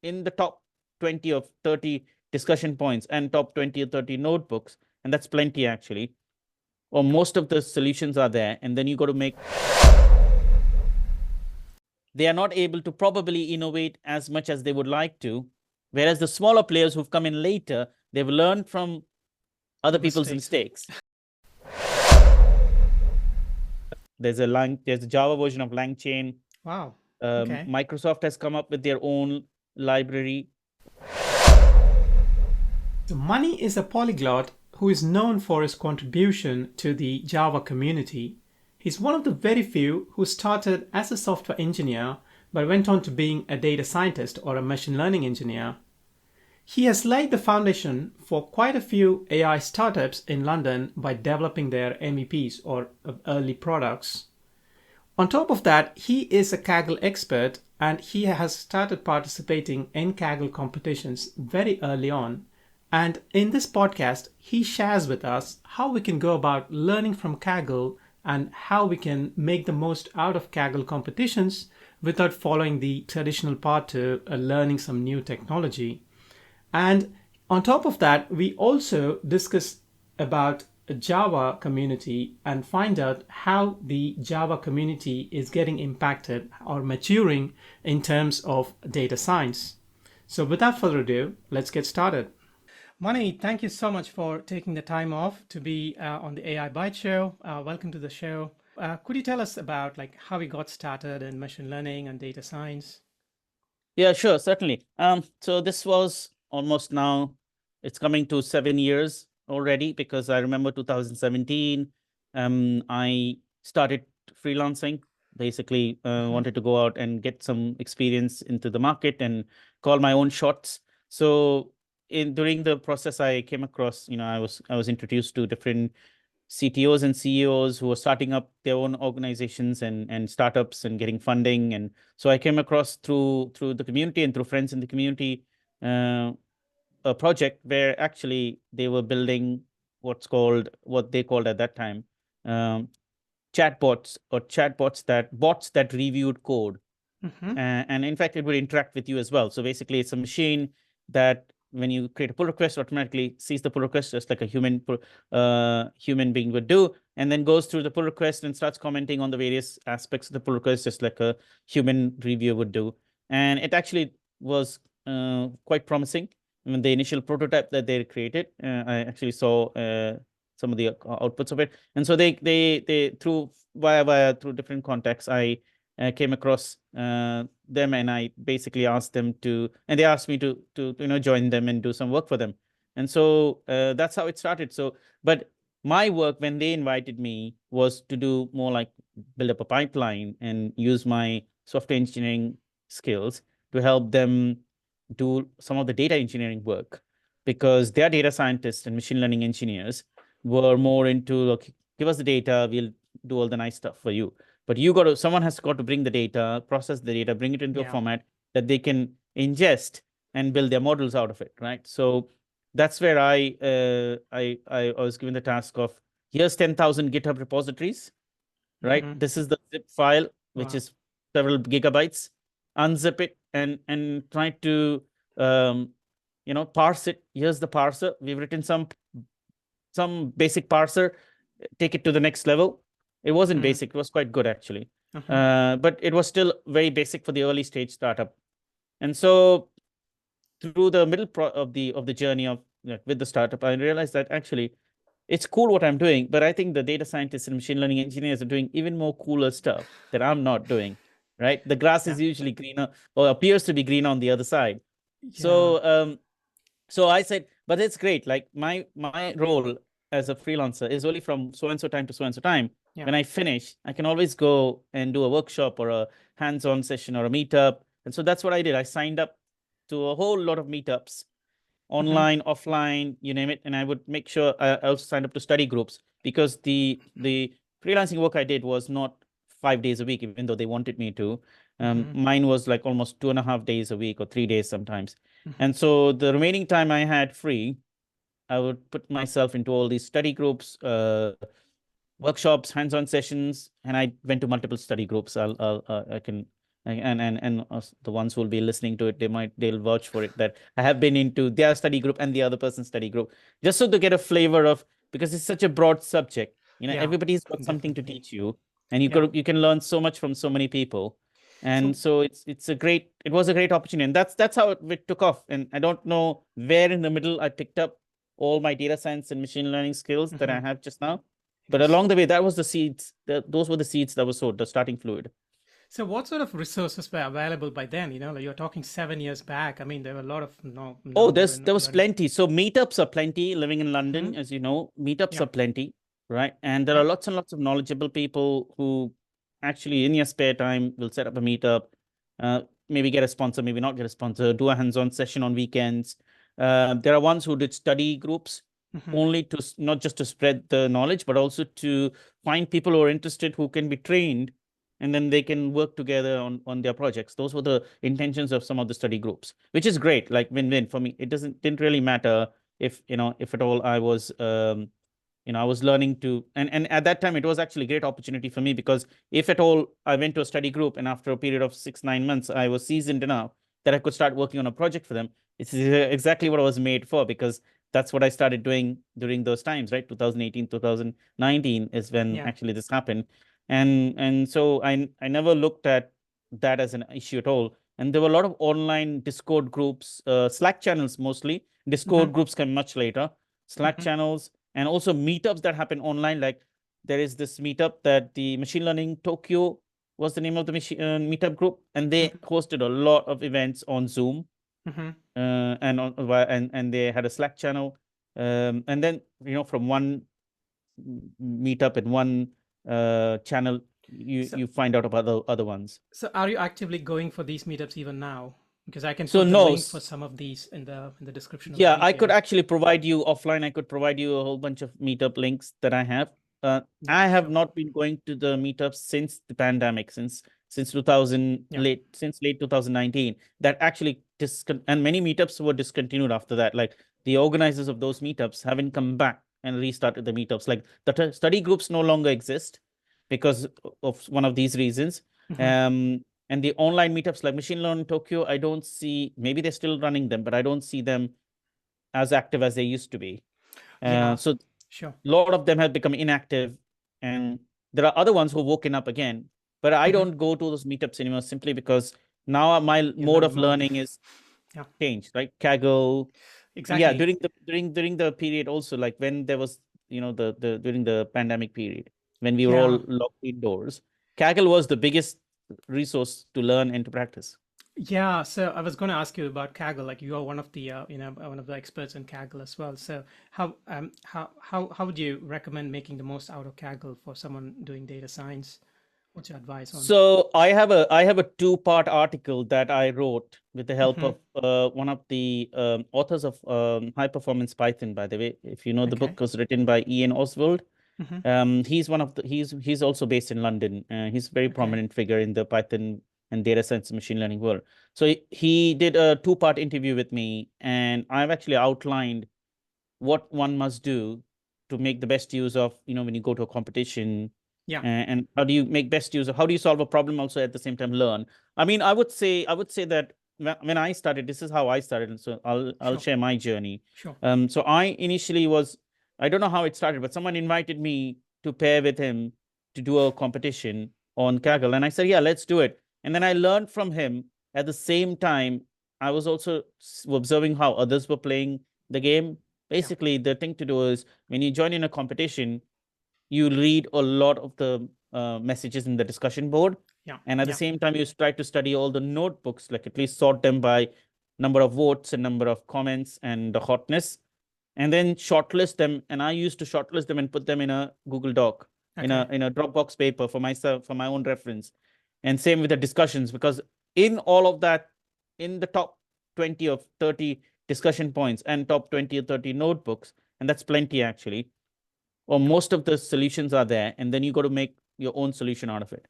in the top 20 or 30 discussion points and top 20 or 30 notebooks, and that's plenty actually, or most of the solutions are there, and then you got to make, they are not able to probably innovate as much as they would like to. Whereas the smaller players who've come in later, they've learned from other people's mistakes. There's a Java version of LangChain. Wow. Okay. Microsoft has come up with their own library. So Mani is a polyglot who is known for his contribution to the Java community. He's one of the very few who started as a software engineer but went on to being a data scientist or a machine learning engineer. He has laid the foundation for quite a few AI startups in London by developing their MEPs or early products. On top of that, he is a Kaggle expert and he has started participating in Kaggle competitions very early on. And in this podcast, he shares with us how we can go about learning from Kaggle and how we can make the most out of Kaggle competitions without following the traditional path to learning some new technology. And on top of that, we also discuss about a Java community and find out how the Java community is getting impacted or maturing in terms of data science. So without further ado, let's get started. Mani, thank you so much for taking the time off to be on the AI Byte show. Welcome to the show. Could you tell us about like how we got started in machine learning and data science? Yeah, sure, certainly. So this was almost now, it's coming to 7 years already, because I remember 2017, I started freelancing, basically wanted to go out and get some experience into the market and call my own shots. So during the process, I came across, I was introduced to different CTOs and CEOs who were starting up their own organizations and startups and getting funding. And so I came across through the community and through friends in the community, a project where actually they were building what they called at that time, chatbots bots that reviewed code. And in fact, it would interact with you as well. So basically, it's a machine that when you create a pull request, automatically sees the pull request just like a human being would do, and then goes through the pull request and starts commenting on the various aspects of the pull request, just like a human reviewer would do. And it actually was quite promising. I mean, the initial prototype that they created, I actually saw some of the outputs of it. And so they through different contacts, I came across them, and I basically asked them and they asked me to join them and do some work for them. And so that's how it started. So, but my work when they invited me was to do more like build up a pipeline and use my software engineering skills to help them do some of the data engineering work, because their data scientists and machine learning engineers were more into, look, give us the data, we'll do all the nice stuff for you. But someone has got to bring the data, process the data, bring it into a format that they can ingest and build their models out of it, right? So that's where I was given the task of, here's 10,000 GitHub repositories, right? This is the zip file, which is several gigabytes. Unzip it and try to parse it. Here's the parser. We've written some basic parser. Take it to the next level. It wasn't basic. It was quite good, actually. But it was still very basic for the early stage startup. And so through the middle of the journey with the startup, I realized that actually it's cool what I'm doing, but I think the data scientists and machine learning engineers are doing even more cooler stuff that I'm not doing, right? The grass is usually greener, or appears to be greener on the other side. So I said, but it's great. Like my role as a freelancer is only from so-and-so time to so-and-so time. When I finish, I can always go and do a workshop or a hands-on session or a meetup. And so that's what I did. I signed up to a whole lot of meetups, online, offline, you name it. And I would make sure I also signed up to study groups, because the freelancing work I did was not 5 days a week, even though they wanted me to. Mine was like almost 2.5 days a week, or 3 days sometimes. And so the remaining time I had free, I would put myself into all these study groups, workshops, hands-on sessions, and I went to multiple study groups. I can And the ones who will be listening to it, they'll vouch for it that I have been into their study group and the other person's study group, just so to get a flavor of, because it's such a broad subject. Yeah, Everybody's got something to definitely. teach you, and Yeah. you can learn so much from so many people. And So, so it was a great opportunity, and that's how it took off. And I don't know where in the middle I picked up all my data science and machine learning skills that I mhm, have just now. But yes. along the way, that was the seeds. Those were the seeds that were sowed, the starting fluid. So, what sort of resources were available by then? Like you're talking 7 years back. I mean, there were a lot of Oh, non there was learning. plenty. So meetups are plenty. Living in London, Hmm. as you know, meetups Yeah. are plenty, right? And there Yeah. are lots and lots of knowledgeable people who actually, in your spare time, will set up a meetup, maybe get a sponsor, maybe not get a sponsor, do a hands-on session on weekends. There are ones who did study groups Hmm. only to not just to spread the knowledge, but also to find people who are interested who can be trained, and then they can work together on their projects. Those were the intentions of some of the study groups, which is great, like win-win for me. It didn't really matter if if at all I was I was learning to, and at that time it was actually a great opportunity for me, because if at all I went to a study group and after a period of 6 9 months I was seasoned enough that I could start working on a project for them, it's exactly what I was made for, because that's what I started doing during those times, right? 2018 2019 is when Yeah. actually this happened. And so I never looked at that as an issue at all. And there were a lot of online Discord groups, Slack channels mostly. Hmm. Discord groups came much later. Slack Hmm. channels, and also meetups that happen online. Like there is this meetup that the Machine Learning Tokyo was the name of the meetup group, and they Hmm. hosted a lot of events on Zoom, Hmm. and they had a Slack channel, and then from one meetup and one channel, So, you find out about the other ones. so are you actively going for these meetups even now? Because I can So put the no, link for some of these in the description of the yeah, I could video. actually provide you offline. I could provide you a whole bunch of meetup links that I have. Yeah, I have sure. not been going to the meetups since the pandemic, since 2000 Yeah. late since late 2019. That actually and many meetups were discontinued after that. Like the organizers of those meetups haven't come back and restarted the meetups. Like the study groups no longer exist because of one of these reasons. Hmm. And the online meetups like Machine Learning Tokyo, I don't see. Maybe they're still running them, but I don't see them as active as they used to be. Yeah, So a sure. lot of them have become inactive, and there are other ones who've woken up again. But I Hmm. don't go to those meetups anymore simply because now my You're not mode of involved. learning is Yeah, changed, right? Kaggle, yeah, exactly. during the period also, like when there was the during the pandemic period when we were all Yeah. locked indoors, Kaggle was the biggest resource to learn and to practice. Yeah, so I was going to ask you about Kaggle. Like you are one of the one of the experts in Kaggle as well. So how would you recommend making the most out of Kaggle for someone doing data science? What's your advice on? So I have a two-part article that I wrote with the help Hmm. of one of the authors of High Performance Python. By the way, if you know, the Okay. book was written by Ian Oswald. Hmm. He's one of the he's also based in London. He's a very Okay. prominent figure in the Python and data science and machine learning world. So he did a two-part interview with me, and I've actually outlined what one must do to make the best use of, when you go to a competition, Yeah. and how do you make best use of, how do you solve a problem also at the same time learn. I mean, I would say that when I started, this is how I started, and so I'll Sure. share my journey. Sure. So I initially was, I don't know how it started, but someone invited me to pair with him to do a competition on Yeah. Kaggle, and I said, yeah, let's do it. And then I learned from him. At the same time, I was also observing how others were playing the game. Yeah. Basically, the thing to do is when you join in a competition, you read a lot of the messages in the discussion board. Yeah. And at the Yeah. same time, you try to study all the notebooks, like at least sort them by number of votes and number of comments and the hotness, and then shortlist them. And I used to shortlist them and put them in a Google Doc, Okay. in a Dropbox paper for myself, for my own reference. And same with the discussions, because in all of that, in the top 20 or 30 discussion points and top 20 or 30 notebooks, and that's plenty actually, or Yeah. most of the solutions are there, and then you got to make your own solution out of it,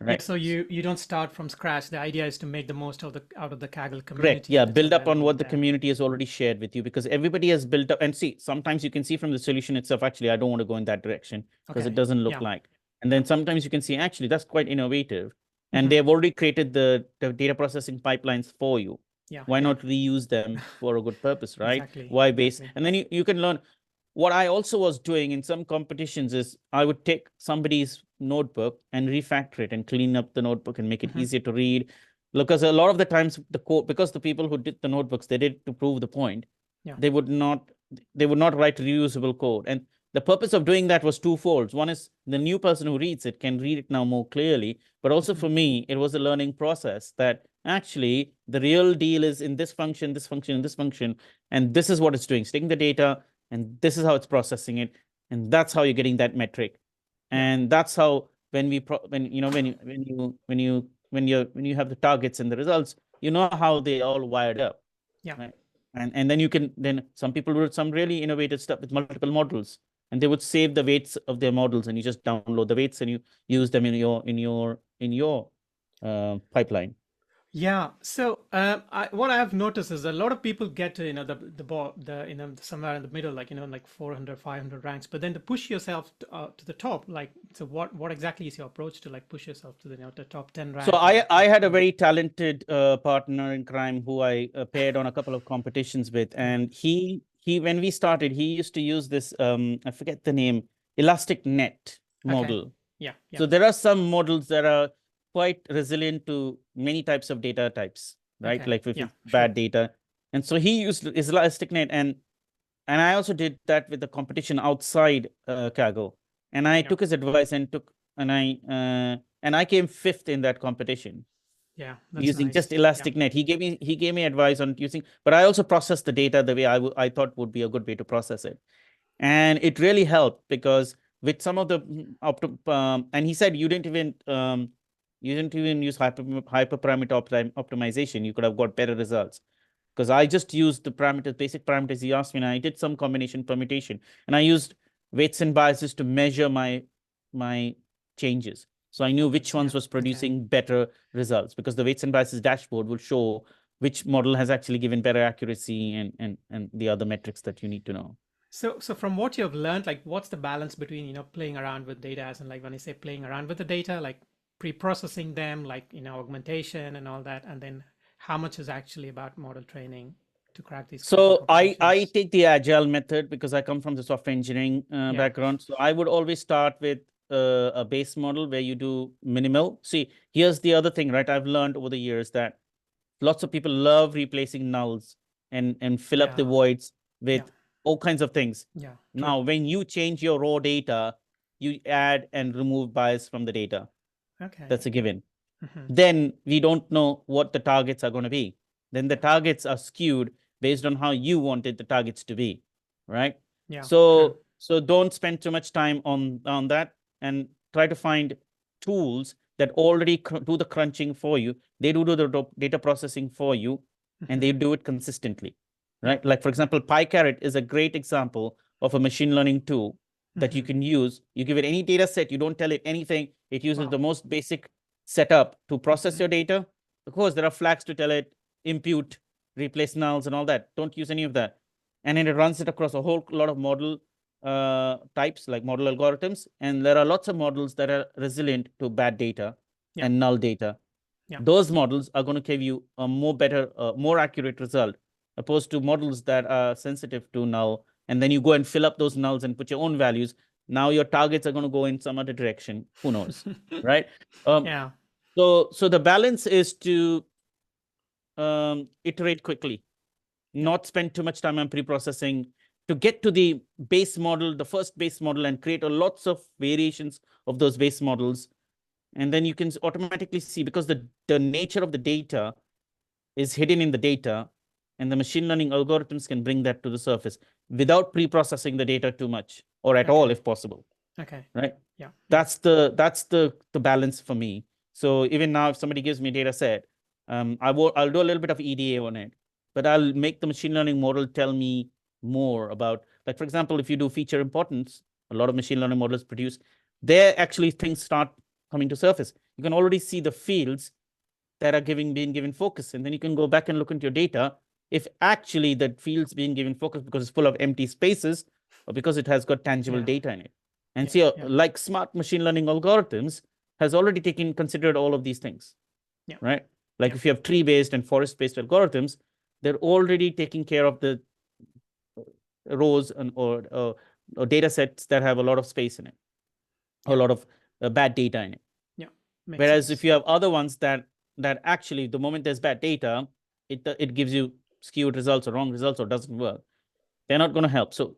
Yeah. right? So you don't start from scratch. The idea is to make the most of the out of the Kaggle Correct. community Yeah, that's build up on available what the there. community has already shared with you, because everybody has built up. And see, sometimes you can see from the solution itself, actually, I don't want to go in that direction because it Okay. doesn't look Yeah. like. And Yeah. then sometimes you can see, actually, that's quite innovative. and they've already created the data processing pipelines for you. Yeah. Why Yeah. not reuse them for a good purpose, right? Exactly. Why base? Exactly. And then you can learn. What I also was doing in some competitions is I would take somebody's notebook and refactor it and clean up the notebook and make it easier to read. Because a lot of the times the code, because the people who did the notebooks, they did to prove the point, Yeah. they would not write reusable code. And the purpose of doing that was twofold. One is the new person who reads it can read it now more clearly, but also for me, it was a learning process that actually the real deal is in this function, this function, and this function, and this is what it's doing. It's taking the data, and this is how it's processing it, and that's how you're getting that metric. And that's how when you have the targets and the results, you know how they all wired up. Yeah. Right? And then you can, then some people wrote some really innovative stuff with multiple models, and they would save the weights of their models, and you just download the weights and you use them in your pipeline. Yeah. So what I have noticed is a lot of people get to, somewhere in the middle, like, like 400, 500 ranks, but then to push yourself to the top, like, so what exactly is your approach to like push yourself to the top 10 rank? So I had a very talented partner in crime who I paired on a couple of competitions with, and he when we started, he used to use this I forget the name, elastic net model. Yeah. Yeah. So there are some models that are quite resilient to many types of data types, right? Okay. Like if Yeah, it's bad data. And so he used ElasticNet, and I also did that with the competition outside Kaggle. And I took his advice and I came fifth in that competition. Yeah, that's Using nice. just ElasticNet. He gave me advice on using, but I also processed the data the way I thought would be a good way to process it. And it really helped because with some of the and he said you didn't even use hyperparameter optimization. You could have got better results because I just used the parameters, basic parameters he asked me, and I did some combination permutation, and I used weights and biases to measure my changes. So I knew which ones was producing better results because the weights and biases dashboard will show which model has actually given better accuracy and the other metrics that you need to know. So from what you have learned, like what's the balance between, playing around with data, as in like when I say playing around with the data, like pre-processing them, like, augmentation and all that, and then how much is actually about model training to crack these kind of So I competitions? take the agile method because I come from the software engineering background. So I would always start with a base model where you do minimal. See, here's the other thing, right? I've learned over the years that lots of people love replacing nulls and fill up the voids with all kinds of things. Yeah. Now, when you change your raw data, you add and remove bias from the data. Okay. That's a given. Then we don't know what the targets are going to be. Then the targets are skewed based on how you wanted the targets to be, right? Yeah. So don't spend too much time on that, and try to find tools that already do the crunching for you. They do the data processing for you, and they do it consistently, right? Like for example, PyCaret is a great example of a machine learning tool that you can use. You give it any data set, you don't tell it anything. It uses the most basic setup to process your data. Of course, there are flags to tell it, impute, replace nulls, and all that. Don't use any of that. And then it runs it across a whole lot of model types, like model algorithms. And there are lots of models that are resilient to bad data and null data. Those models are going to give you a more accurate result, opposed to models that are sensitive to null. And then you go and fill up those nulls and put your own values. Now your targets are going to go in some other direction. Who knows, right? So the balance is to iterate quickly, not spend too much time on pre-processing, to get to the base model, the first base model, and create lots of variations of those base models. And then you can automatically see, because the nature of the data is hidden in the data, and the machine learning algorithms can bring that to the surface without pre-processing the data too much, or at all if possible. Okay. Right? Yeah. That's the balance for me. So even now, if somebody gives me a data set, I'll do a little bit of EDA on it, but I'll make the machine learning model tell me more about, like, for example, if you do feature importance, a lot of machine learning models produce, there actually things start coming to surface. You can already see the fields that are being given focus, and then you can go back and look into your data if actually that field's being given focus because it's full of empty spaces, or because it has got tangible data in it. And see, like smart machine learning algorithms, has already considered all of these things, Yeah. right? Like Yeah. if you have tree-based and forest-based algorithms, they're already taking care of the rows or data sets that have a lot of space in it, or Yeah. a lot of bad data in it. Yeah. Makes Whereas sense. if you have other ones that actually, the moment there's bad data, it gives you skewed results or wrong results or doesn't work. They're not going to help. So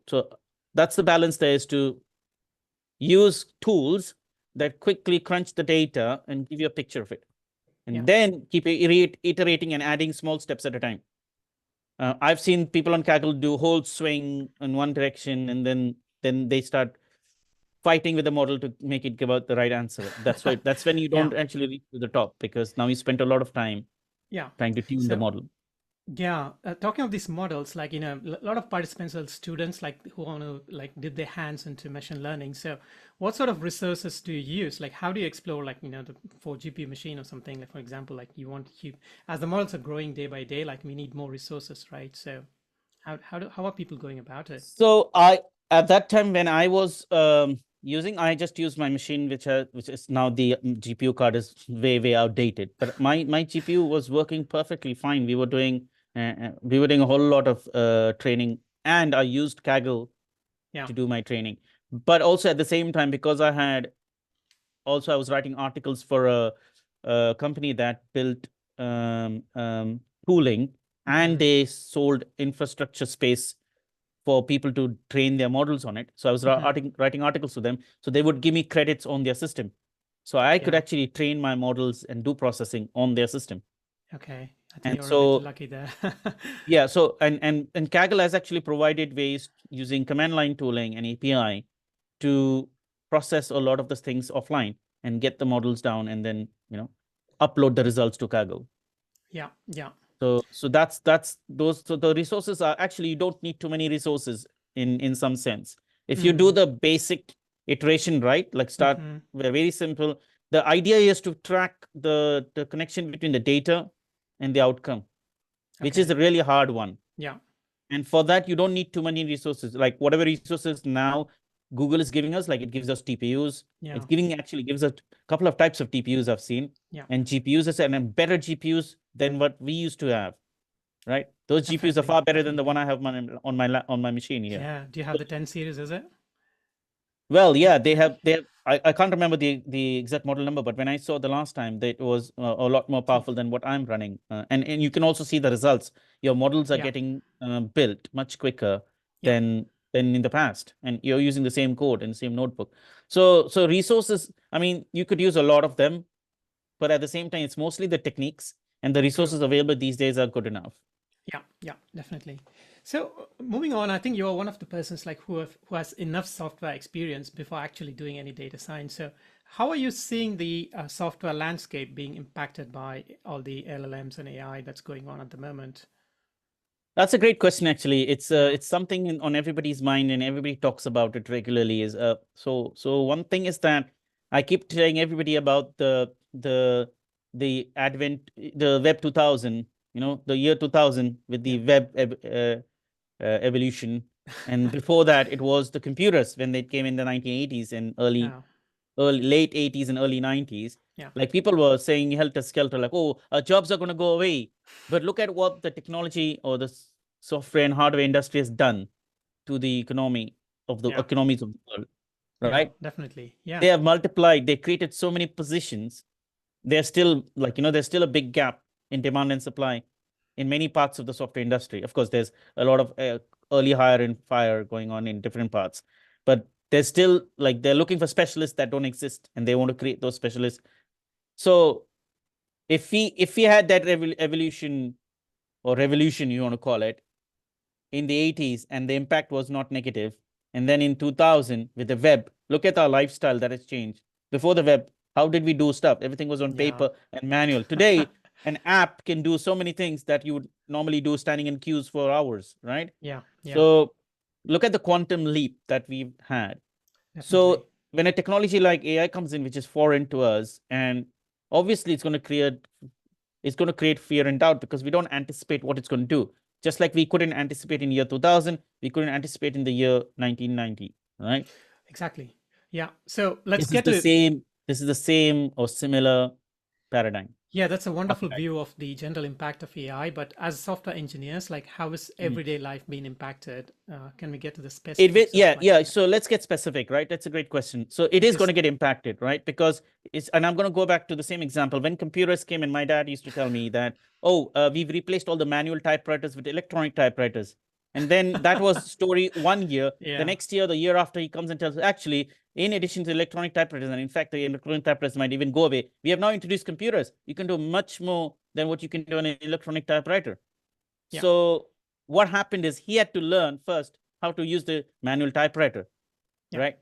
that's the balance there, is to use tools that quickly crunch the data and give you a picture of it, and Yeah. then keep iterating and adding small steps at a time. I've seen people on Kaggle do whole swing in one direction, and then they start fighting with the model to make it give out the right answer. That's why that's when you Yeah. don't actually reach to the top, because now you spent a lot of time Yeah. trying to tune the So model. yeah, talking of these models, like a lot of participants are students, like who want to like dip their hands into machine learning. So, what sort of resources do you use? Like, how do you explore, like for GPU machine or something? Like, for example, like you want to keep as the models are growing day by day, like we need more resources, right? So, how are people going about it? So at that time when I was I just used my machine, which is now the GPU card is way outdated. But my GPU was working perfectly fine. We were doing a whole lot of training, and I used Kaggle Yeah. to do my training. But also at the same time, because I was writing articles for a company that built tooling, and they sold infrastructure space for people to train their models on it. So I was writing articles to them. So they would give me credits on their system. So I could Yeah. actually train my models and do processing on their system. Okay. I think And you're a bit so, lucky there. yeah, so and Kaggle has actually provided ways using command line tooling and API to process a lot of those things offline and get the models down, and then upload the results to Kaggle. Yeah. Yeah. So that's those. So the resources are actually, you don't need too many resources in some sense. If you do Mm. the basic iteration right, like start very simple. The idea is to track the connection between the data and the outcome, which is Okay. a really hard one. Yeah. And for that, you don't need too many resources. Like whatever resources now Google is giving us, like it gives us TPUs. Yeah. It's actually gives us a couple of types of TPUs I've seen, Yeah. and GPUs, and better GPUs than what we used to have. Right? Those GPUs are Definitely. far better than the Definitely. one I have on my machine here. Yeah. Do you have the 10 series? Is it? Well, Yeah. yeah, they have. I can't remember the exact model number, but when I saw the last time, that it was a lot more powerful than what I'm running. And you can also see the results. Your models are Yeah. getting built much quicker Yeah. than in the past, and you're using the same code and the same notebook. So resources, I mean, you could use a lot of them, but at the same time, it's mostly the techniques, and the True. resources available these days are good enough. Yeah, yeah, definitely. So moving on, I think you're one of the persons like who has enough software experience before actually doing any data science. So how are you seeing the software landscape being impacted by all the LLMs and AI that's going on at the moment? That's a great question. Actually, Yeah, it's something on everybody's mind, and everybody talks about it regularly. So one thing is that I keep telling everybody about the advent, the Web 2000. The year 2000 with yeah, the evolution, and before that it was the computers when they came in the 1980s and yeah, early late 80s and early 90s. yeah, Like people were saying helter skelter, like, oh, our jobs are going to go away. But look at what the technology or the software and hardware industry has done to the yeah, economies of the world, yeah, right? definitely. Yeah, They have multiplied, they created so many positions. There's still, there's still a big gap in demand and supply in many parts of the software industry. Of course, there's a lot of early hire and fire going on in different parts, but there's still, like, they're looking for specialists that don't exist, and they want to create those specialists. So if we had that evolution or revolution, you want to call it, in the 80s, and the impact was not negative, and then in 2000 with the web, look at our lifestyle that has changed. Before the web, how did we do stuff? Everything was on yeah, paper and manual. Today, an app can do so many things that you would normally do standing in queues for hours, right? yeah, yeah, So look at the quantum leap that we've had. definitely. So when a technology like AI comes in, which is foreign to us, and obviously it's going to create fear and doubt, because we don't anticipate what it's going to do. Just like we couldn't anticipate in year 2000, we couldn't anticipate in the year 1990, right? Exactly. Yeah. So let's This is get the to same. This is the same or similar paradigm. Yeah, that's a wonderful Archetype. view of the general impact of AI. But as software engineers, like how is Mhm. everyday life being impacted? Can we get to the It will, specifics of yeah, like, yeah. yeah, So let's get specific, right? That's a great question. So it is going because to get impacted, right? Because it's, and I'm going to go back to the same example. When computers came in, my dad used to tell me that, oh, we've replaced all the manual typewriters with electronic typewriters. And then that was story 1 year. The yeah, next year, the year after, he comes and tells, actually, in addition to electronic typewriters, and in fact, the electronic typewriters might even go away. We have now introduced computers. You can do much more than what you can do on an electronic typewriter. yeah, So what happened is he had to learn first how to use the manual typewriter, yeah, right?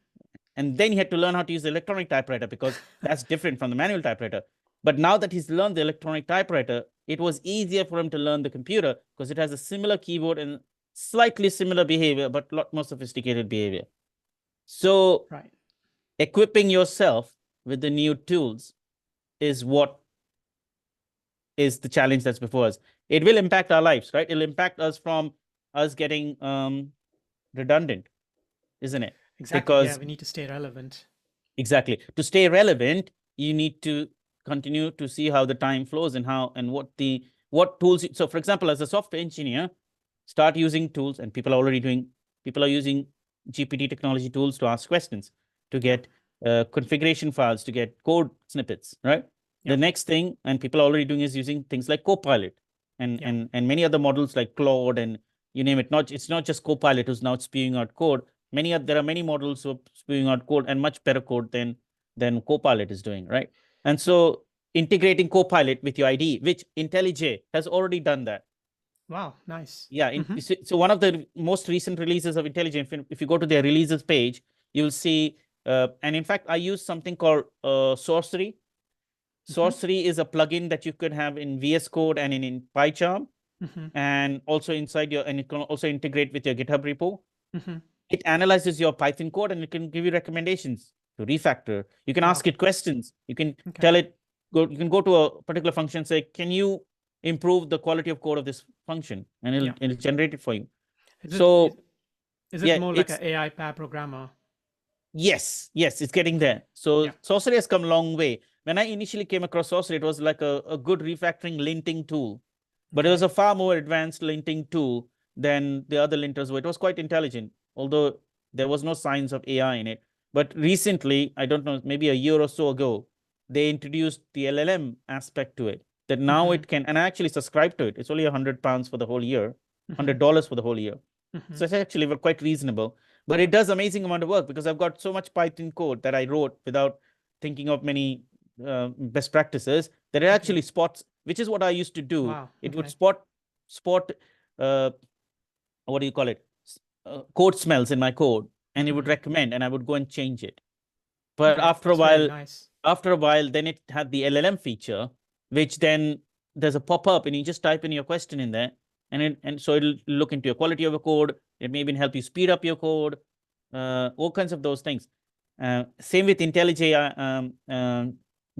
And then he had to learn how to use the electronic typewriter because that's different from the manual typewriter. But now that he's learned the electronic typewriter, it was easier for him to learn the computer because it has a similar keyboard and slightly similar behavior, but a lot more sophisticated behavior. So right, equipping yourself with the new tools is what is the challenge that's before us. It will impact our lives, right? It'll impact us from us getting redundant, isn't it? exactly. Yeah, Because we need to stay relevant. exactly to stay relevant, you need to continue to see how the time flows and how and what tools. So, for example, as a software engineer, start using tools, and people are using GPT technology tools to ask questions, to Yeah, get configuration files, to get code snippets, right? yeah, The next thing, and people are already doing, is using things like Copilot and yeah, and many other models like Claude and you name it. It's not just Copilot who's now spewing out code. There are many models who are spewing out code and much better code than Copilot is doing, right? And yeah. so integrating Copilot with your IDE, which IntelliJ has already done that. Wow, nice. Yeah. Mm-hmm. So one of the most recent releases of IntelliJ, if you go to their releases page, you'll see, and in fact, I use something called Sorcery. Mm-hmm. Sorcery is a plugin that you could have in VS Code and in PyCharm, Mm-hmm. and also and it can also integrate with your GitHub repo. Mm-hmm. It analyzes your Python code and it can give you recommendations to refactor. You can Wow. ask it questions. You can Okay. tell it, you can go to a particular function, say, can you improve the quality of code of this function? And Yeah. it'll generate it for you. Is it is, So is it yeah, more like it's a AI pair programmer? yes, it's getting Okay. there. So Yeah. Sorcery has come a long way. When I initially came across Sorcery, it was like a good refactoring linting tool, but it was Okay. a far more advanced linting tool than the other linters were. It was quite intelligent, although there was no signs of AI in it. But recently, I don't know, maybe a year or so ago, they introduced the LLM aspect to it. That now Mm-hmm. it can, and I actually subscribe to it. It's only £100 for the whole year, Mm-hmm. $100 for the whole year. Mm-hmm. So it's actually quite reasonable, but it does amazing amount of work because I've got so much Python code that I wrote without thinking of many best practices that it Okay. actually spots, which is what I used to do. Wow. It would Okay. spot uh, what do you call it? Code smells in my code, and it would Mm-hmm. recommend, and I would go and change it. But Okay. That's very nice. after a while, then it had the LLM feature, which then there's a pop up, and you just type in your question in there, and so it'll look into your quality of your code. It may even help you speed up your code, all kinds of those things. Same with IntelliJ.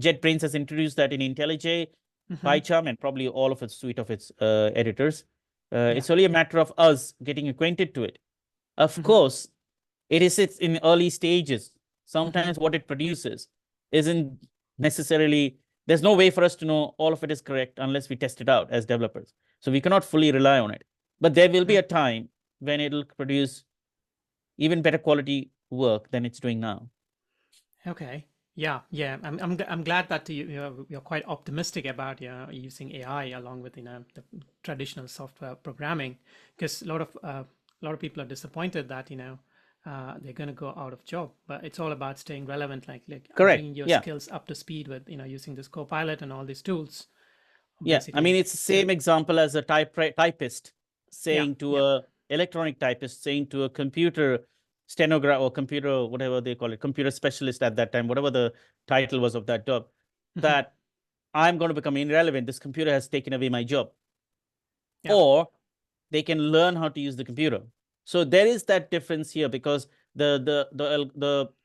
JetBrains has introduced that in IntelliJ, Mm-hmm. PyCharm, and probably all of its suite of its editors. Yeah. It's only a matter of us getting acquainted to it. Of Mm-hmm. course, it is it's in early stages. Mm-hmm. Sometimes what it produces isn't necessarily, there's no way for us to know all of it is correct unless we test it out as developers. So we cannot fully rely on it. But there will be Okay. a time when it'll produce even better quality work than it's doing now. Okay. Yeah. Yeah. I'm glad that you're quite optimistic about using AI along with the traditional software programming, because a lot of people are disappointed that they're going to go out of job, but it's all about staying relevant, like Correct. bringing your Yeah. skills up to speed with using this Copilot and all these tools. Yeah. I mean, Basically, it's the same example as a typist yeah, saying to yeah, a electronic typist saying to a computer stenographer or computer, whatever they call it, computer specialist at that time, whatever the title was of that job, mhm, that I'm going to become irrelevant. This computer has taken away my job. yeah, Or they can learn how to use the computer. So there is that difference here because the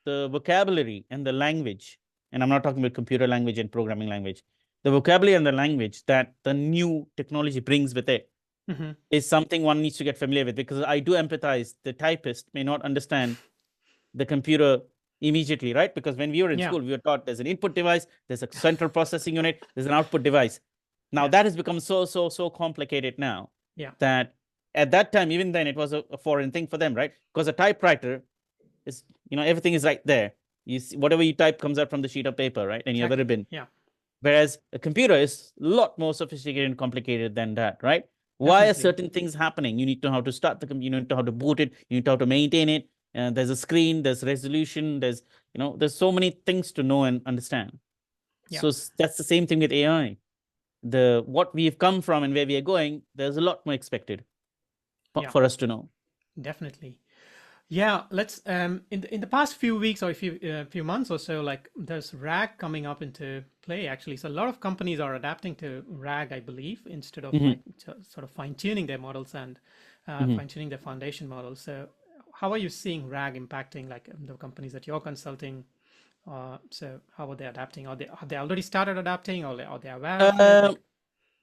vocabulary and the language, and I'm not talking about computer language and programming language, the vocabulary and the language that the new technology brings with it mhm, is something one needs to get familiar with, because I do empathize. The typist may not understand the computer immediately, right? Because when we were in school, we were taught there's an input device, there's a central processing unit, there's an output device. Now that has become so complicated now that at that time, even then, it was a foreign thing for them, right? Because a typewriter is, everything is right there. You see, whatever you type comes out from the sheet of paper, right? And you have a ribbon. Whereas a computer is a lot more sophisticated and complicated than that, right? Why are certain things happening? You need to know how to start the computer, you need to know how to boot it, you need to know how to maintain it. There's a screen, there's resolution, there's so many things to know and understand. So that's the same thing with AI. What we've come from and where we are going, there's a lot more expected for us to know. Definitely. Yeah, let's in the past few weeks or few months or so, like there's RAG coming up into play actually. So a lot of companies are adapting to RAG, I believe, instead of like sort of fine tuning their models and fine tuning their foundation models. So how are you seeing RAG impacting like the companies that you're consulting? So how are they adapting? Have they already started adapting, or are they aware of it?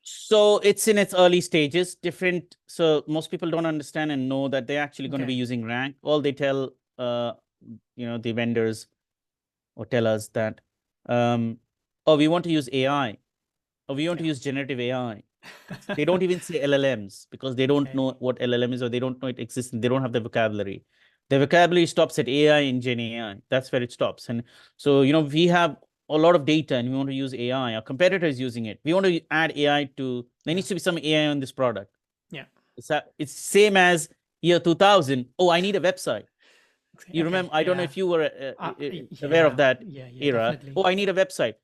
So it's in its early stages. So most people don't understand and know that they're actually going to be using RAG. All they tell, the vendors or tell us that, oh, we want to use AI, or we want to use generative AI. They don't even say LLMs because they don't know what LLM is, or they don't know it exists. They don't have the vocabulary. The vocabulary stops at AI and Gen AI. That's where it stops. And so, we have a lot of data and we want to use AI. Our competitor is using it. We want to add AI there needs to be some AI on this product. It's same as year 2000. Oh, I need a website. You remember? I don't know if you were aware of that era. Definitely. Oh, I need a website.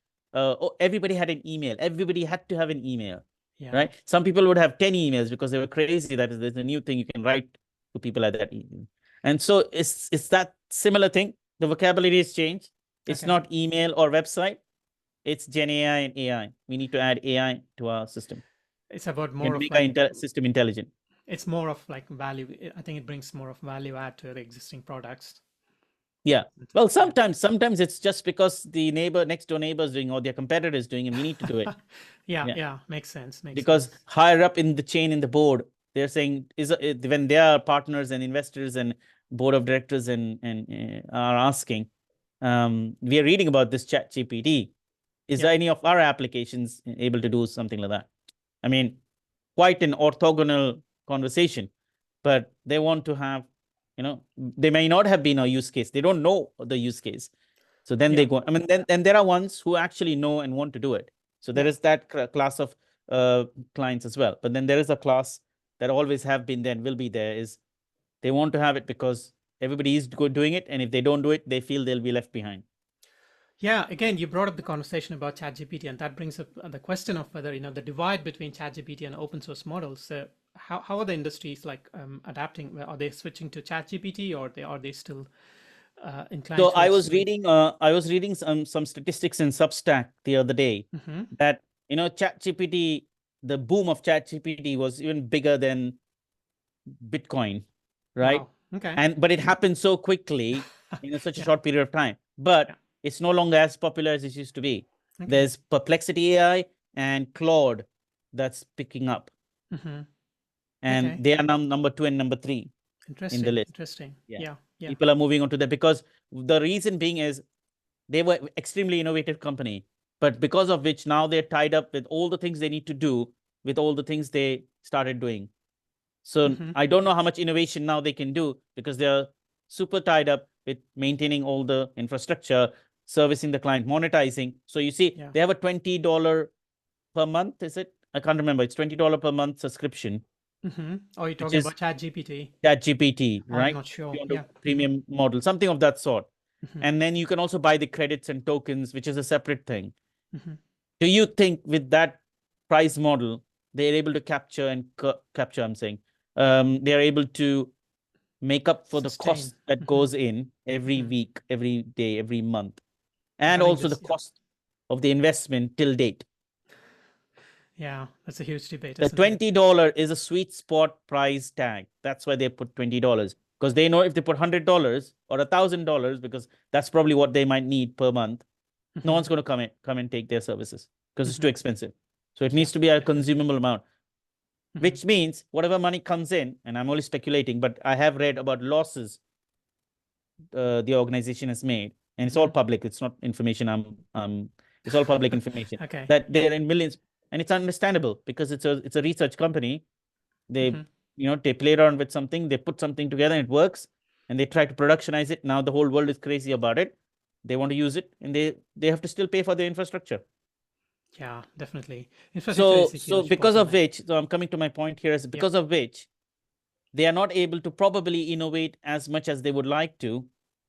Everybody had an email. Everybody had to have an email. Right? Some people would have 10 emails because they were crazy that there's a new thing you can write to people at that email. And so it's that similar thing. The vocabulary has changed. It's not email or website. It's Gen AI and AI. We need to add AI to our system. It's about more of make our system intelligent. It's more of like value. I think it brings more of value add to the existing products. Yeah. Well, sometimes it's just because the next door neighbor is doing, or their competitor is doing, and we need to do it. Makes sense. Because higher up in the chain in the board, they're saying when they are partners and investors and board of directors and are asking, we are reading about this ChatGPT. Is there any of our applications able to do something like that? I mean, quite an orthogonal conversation, but they want to have, they may not have been a use case. They don't know the use case. So then they go, then there are ones who actually know and want to do it. So there is that class of clients as well. But then there is a class that always have been there and will be there, is they want to have it because everybody is doing it. And if they don't do it, they feel they'll be left behind. Yeah, again, you brought up the conversation about ChatGPT, and that brings up the question of whether, the divide between ChatGPT and open source models. So how are the industries like adapting? Are they switching to ChatGPT, or are they still inclined? So I was reading some statistics in Substack the other day that ChatGPT, the boom of ChatGPT was even bigger than Bitcoin, right? Wow. Okay. But it happened so quickly in such a short period of time. But it's no longer as popular as it used to be. There's Perplexity AI and Claude that's picking up. And they are now number 2 and number 3 in the list. Interesting. Yeah. People are moving on to that because the reason being is they were extremely innovative company, but because of which now they're tied up with all the things they need to do with all the things they started doing. So I don't know how much innovation now they can do because they're super tied up with maintaining all the infrastructure, servicing the client, monetizing. So you see, they have a $20 per month, is it? I can't remember. It's $20 per month subscription. Oh, you're talking about ChatGPT? ChatGPT, right? I'm not sure. Premium model, something of that sort. And then you can also buy the credits and tokens, which is a separate thing. Do you think with that price model, they're able to capture, I'm saying, they are able to make up for the cost that goes in every week, every day, every month, and also the cost of the investment till date? Yeah, that's a huge debate. The $20 is a sweet spot price tag. That's why they put $20, because they know if they put $100 or $1,000, because that's probably what they might need per month, no one's going to come and take their services because it's too expensive. So it needs to be a consumable amount, which means whatever money comes in, and I'm only speculating, but I have read about losses the organization has made. and it's all Mm-hmm. public. It's not information. It's all public information Okay. that Yeah. they're in millions, and it's understandable because it's a research company. They Mm-hmm. they play around with something, they put something together, and it works, and they try to productionize it. Now the whole world is crazy about it. They want to use it, and they have to still pay for the infrastructure. Yeah, definitely. Infrastructure So is a so huge because of bottleneck. which, so I'm coming to my point here is Yep. because of which they are not able to probably innovate as much as they would like to.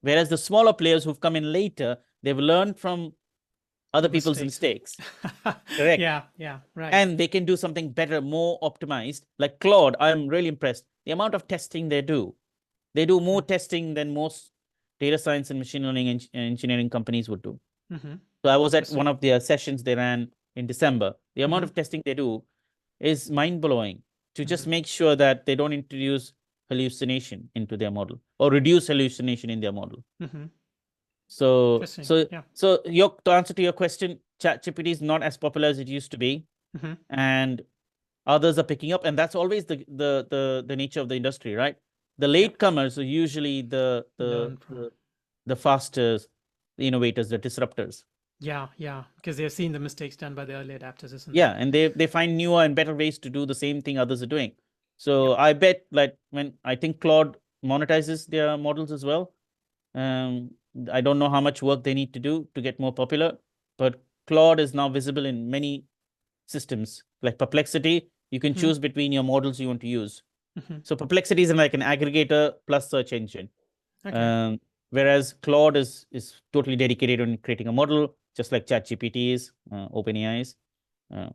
Whereas the smaller players who've come in later, they've learned from other The people's mistakes. mistakes. Correct. Yeah. Yeah. Right. And they can do something better, more optimized. Like Claude, I'm really impressed. The amount of testing they do. They do more testing than most data science and machine learning engineering companies would do. Mm-hmm. So I was at one Interesting. of their sessions they ran in December. The amount Mm-hmm. of testing they do is mind blowing to Mm-hmm. just make sure that they don't introduce hallucination into their model or reduce hallucination in their model. Mm-hmm. So, Interesting. so, Yeah. so your to answer to your question, ChatGPT is not as popular as it used to be, Mm-hmm. and others are picking up, and that's always the nature of the industry, right? The Yep. latecomers are usually Learn from. the fastest, the innovators, the disruptors. Yeah. Yeah. Because they've seen the mistakes done by the early adapters, isn't Yeah, it? and they find newer and better ways to do the same thing others are doing. So Yep. I bet, like, when I think Claude monetizes their models as well. Um, I don't know how much work they need to do to get more popular, but Claude is now visible in many systems. Like Perplexity, you can Mm-hmm. choose between your models you want to use. Mm-hmm. So Perplexity is like an aggregator plus search engine. Okay. Um, Whereas Claude is totally dedicated on creating a model, just like ChatGPT is, OpenAI is. Uh,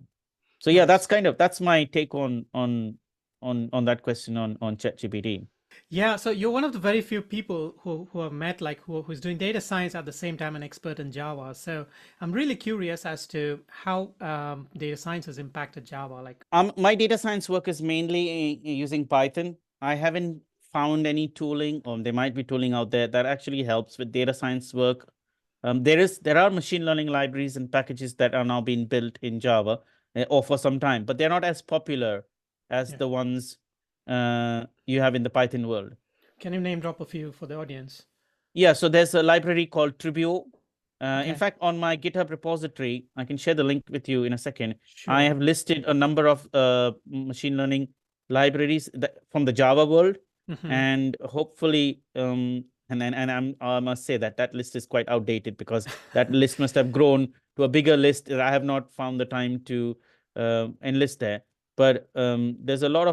so yeah, Nice. that's my take on that question on ChatGPT. Yeah, so you're one of the very few people who have met like who's doing data science at the same time an expert in Java. So I'm really curious as to how data science has impacted Java. Like, My data science work is mainly using Python. I haven't found any tooling, or there might be tooling out there that actually helps with data science work. There are machine learning libraries and packages that are now being built in Java, or for some time, but they're not as popular as yeah, the ones you have in the Python world. can you name drop a few for the audience? Yeah, so there's a library called Tribio. In Okay, fact, on my GitHub repository, I can share the link with you in a second. I sure. have listed a number of machine learning libraries from the Java world, Mm-hmm. and hopefully, I must say that that list is quite outdated because that list must have grown to a bigger list that I have not found the time to enlist there. But there's a lot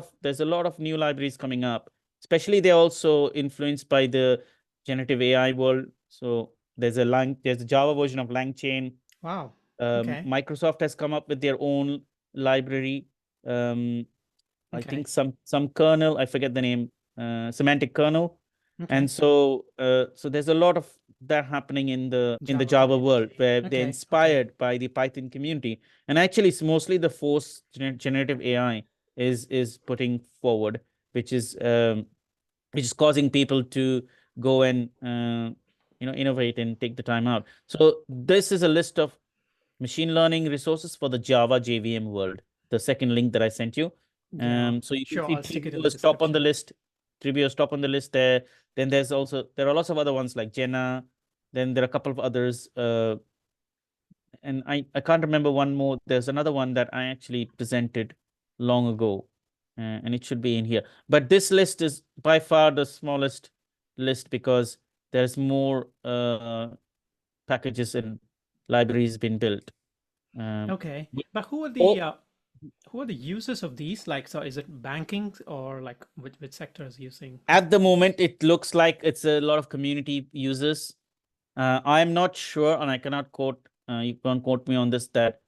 of new libraries coming up. Especially, they're also influenced by the generative AI world. So there's a Java version of LangChain. Wow. Okay. Microsoft has come up with their own library. Um, I Okay. think some kernel, I forget the name, semantic kernel. And Okay. so there's a lot of that happening in the Java Java world community. where they're Okay. Okay. inspired by the Python community. And actually, it's mostly the force generative AI is putting forward, which is causing people to go and innovate and take the time out. So this is a list of machine learning resources for the Java JVM world. The second link that I sent you. Yeah. So you can Sure. see I'll stick it in Trivio the is top on the description. list. Trivio is top on the list there. Then there are lots of other ones like Jenna. Then there are a couple of others. And I can't remember one more. There's another one that I actually presented long ago, and it should be in here. But this list is by far the smallest list because there's more packages and libraries being built. Um, Okay. but But all who are the users of these? Like, so is it banking or like which sector is using? at the moment, it looks like it's a lot of community users. I'm not sure, and I cannot quote. You can't quote me on this. That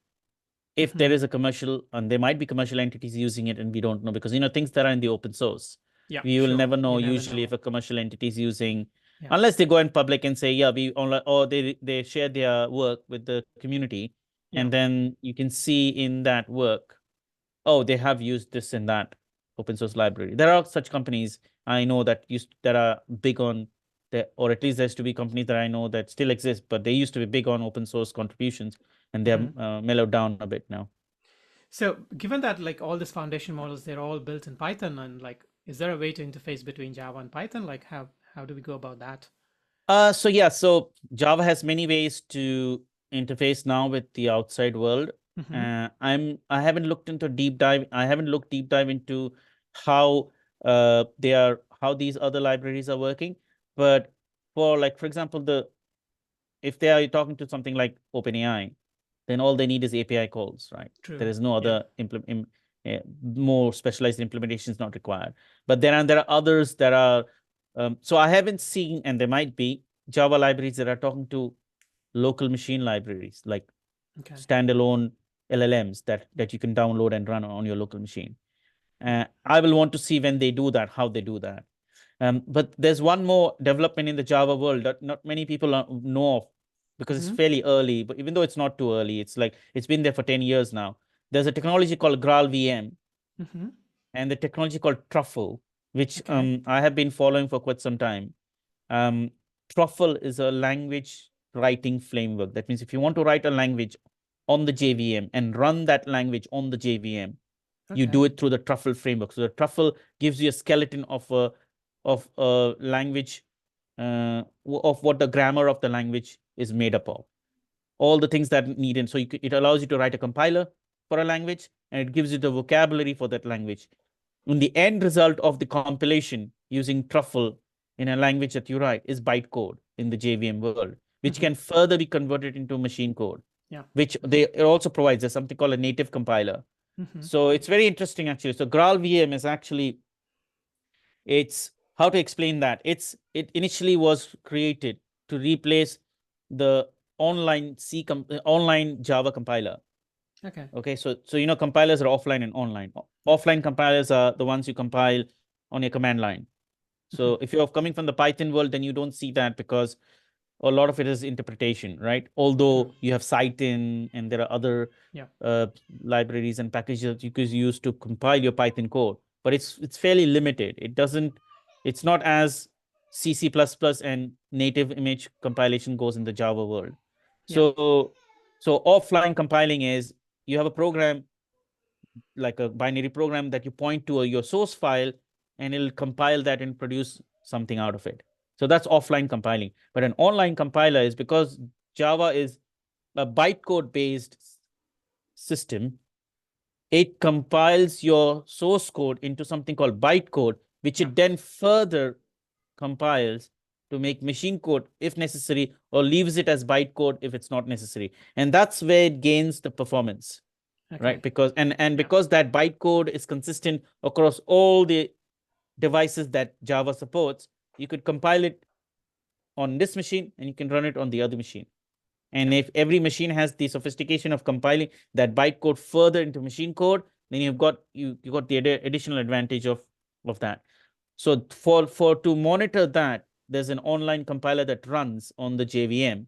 if there Mm-hmm. is a commercial, and there might be commercial entities using it and we don't know, because things that are in the open source, Yeah, we will sure. never know You never usually if know. a commercial entity is using, Yeah. unless they go in public and say, yeah, we only, or they share their work with the community, Yeah. and then you can see in that work, oh, they have used this and that open source library. There are such companies I know that are big on the, or at least there's to be companies that I know that still exist, but they used to be big on open source contributions, and they're Mm-hmm. mellowed down a bit now. So given that like all these foundation models, they're all built in Python and like, is there a way to interface between Java and Python? Like how do we go about that? So Java has many ways to interface now with the outside world. I haven't looked into deep dive. I haven't looked deep dive into how how these other libraries are working. But for example, if they are talking to something like OpenAI, then all they need is API calls, right? There True. is no Yeah. other more specialized implementations not required. But there are others that are so I haven't seen, and there might be Java libraries that are talking to local machine libraries, like Okay. standalone LLMs that you can download and run on your local machine. I will want to see when they do that, how they do that. But there's one more development in the Java world that not many people know of because it's fairly early. But even though it's not too early, it's been there for 10 years now. There's a technology called Graal VM and the technology called Truffle, which Okay. I have been following for quite some time. Um, Truffle is a language writing framework. That means if you want to write a language on the JVM and run that language on the JVM, you do Okay. it through the Truffle framework. So the Truffle gives you a skeleton of a language, of what the grammar of the language is made up of, all the things that needed. So it allows you to write a compiler for a language, and it gives you the vocabulary for that language. And the end result of the compilation using Truffle in a language that you write is bytecode in the JVM world, which can further be converted into machine code, Yeah. which it also provides. There's something called a native compiler. So it's very interesting actually. So Graal VM is actually, it's how to explain that. It initially was created to replace the online Java compiler. Okay. Okay, so compilers are offline and online. Yeah. Offline compilers are the ones you compile on your command line. So if you're coming from the Python world, then you don't see that because a lot of it is interpretation, right? True. Although you have Cytin and there are other Yeah. uh, libraries and packages that you could use to compile your Python code, but it's fairly limited. It's not as C++ and native image compilation goes in the Java world. Yeah. So offline compiling is you have a program like a binary program that you point to your source file, and it'll compile that and produce something out of it. So that's offline compiling. But an online compiler is because Java is a bytecode based system, it compiles your source code into something called bytecode, which Yeah. it then further compiles to make machine code if necessary, or leaves it as bytecode if it's not necessary. And that's where it gains the performance, right? Okay. Because Yeah. because that bytecode is consistent across all the devices that Java supports, you could compile it on this machine and you can run it on the other machine. And Yeah. if every machine has the sophistication of compiling that bytecode further into machine code, then you got the additional advantage of that. So for to monitor that, there's an online compiler that runs on the JVM.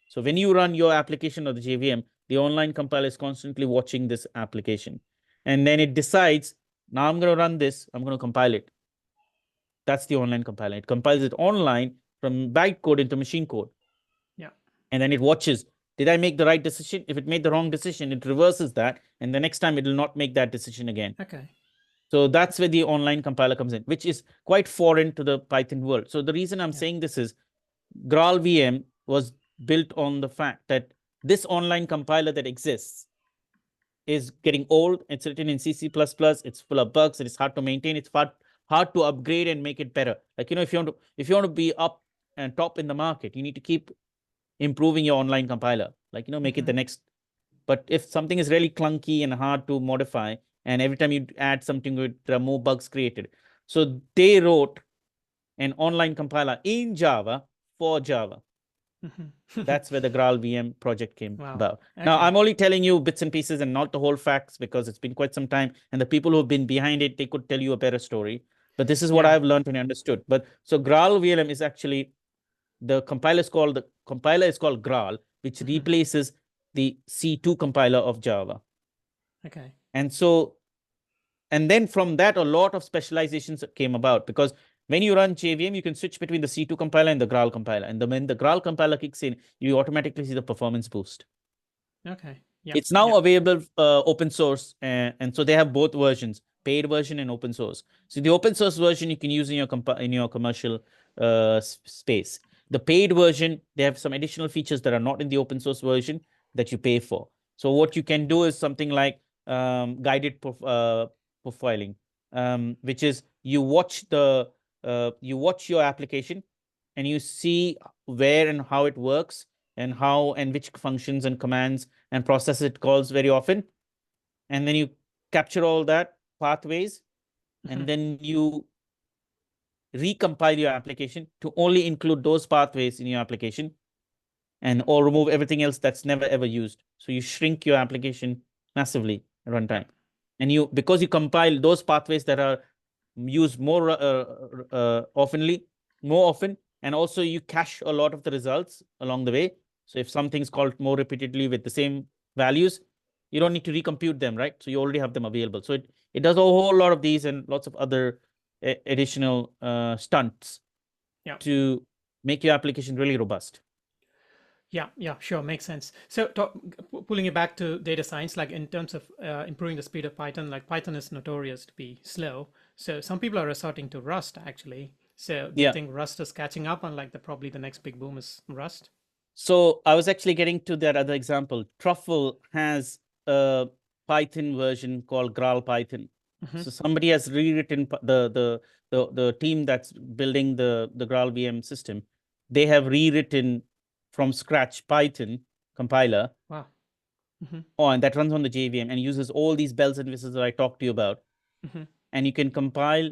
So when you run your application on the JVM, the online compiler is constantly watching this application. And then it decides, now I'm going to run this, I'm going to compile it. That's the online compiler. It compiles it online from bytecode into machine code. Yeah. And then it watches, did I make the right decision? If it made the wrong decision, it reverses that. And the next time it will not make that decision again. Okay. So that's where the online compiler comes in, which is quite foreign to the Python world. So the reason I'm Yeah. saying this is Graal VM was built on the fact that this online compiler that exists is getting old. It's written in C++. It's full of bugs. It's hard to maintain. It's hard to upgrade and make it better. Like, if you want to be up and top in the market, you need to keep improving your online compiler. Like, make it the next. But if something is really clunky and hard to modify, and every time you add something, there are more bugs created. So they wrote an online compiler in Java for Java. That's where the Graal VM project came Wow. about. Now, Okay. I'm only telling you bits and pieces and not the whole facts because it's been quite some time. And the people who've been behind it, they could tell you a better story. But this is what Yeah. I've learned and understood. But so Graal VLM is actually the compiler is called Graal, which replaces the C2 compiler of Java. Okay. And so, and then from that, a lot of specializations came about because when you run JVM, you can switch between the C2 compiler and the Graal compiler. And when the Graal compiler kicks in, you automatically see the performance boost. Okay. Yeah. It's now Yeah. available open source, and so they have both versions, paid version and open source. So the open source version you can use in your commercial space. The paid version, they have some additional features that are not in the open source version that you pay for. So what you can do is something like guided profiling, which is you watch your application and you see where and how it works and how and which functions and commands and processes it calls very often. And then you capture all that pathways, and then you recompile your application to only include those pathways in your application, and or remove everything else that's never ever used. So you shrink your application massively at runtime. And because you compile those pathways that are used more often, and also you cache a lot of the results along the way. So if something's called more repeatedly with the same values, you don't need to recompute them, right? So you already have them available. So it does a whole lot of these and lots of other additional stunts to make your application really robust. Yeah, sure, makes sense. So pulling it back to data science, like in terms of improving the speed of Python, like Python is notorious to be slow. So some people are resorting to Rust actually. So do you think Rust is catching up on like probably the next big boom is Rust? So I was actually getting to that other example. Truffle has a Python version called Graal Python. So somebody has rewritten the team that's building the Graal VM system. They have rewritten from scratch Python compiler. Wow. And that runs on the JVM and uses all these bells and whistles that I talked to you about. And you can compile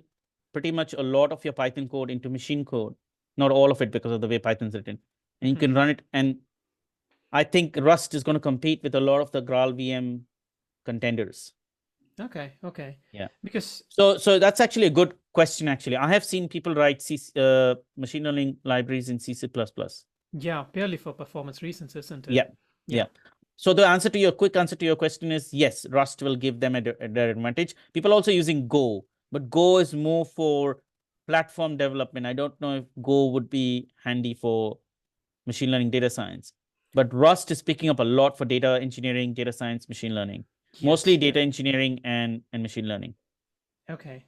pretty much a lot of your Python code into machine code. Not all of it because of the way Python's written. And you can run it. And I think Rust is going to compete with a lot of the Graal VM contenders. Okay. Yeah. Because so that's actually a good question. Actually, I have seen people write machine learning libraries in C++. Yeah, purely for performance reasons, isn't it? Yeah. So the quick answer to your question is yes, Rust will give them their advantage. People also using Go, but Go is more for platform development. I don't know if Go would be handy for machine learning data science. But Rust is picking up a lot for data engineering, data science, machine learning. Mostly data engineering and machine learning. Okay.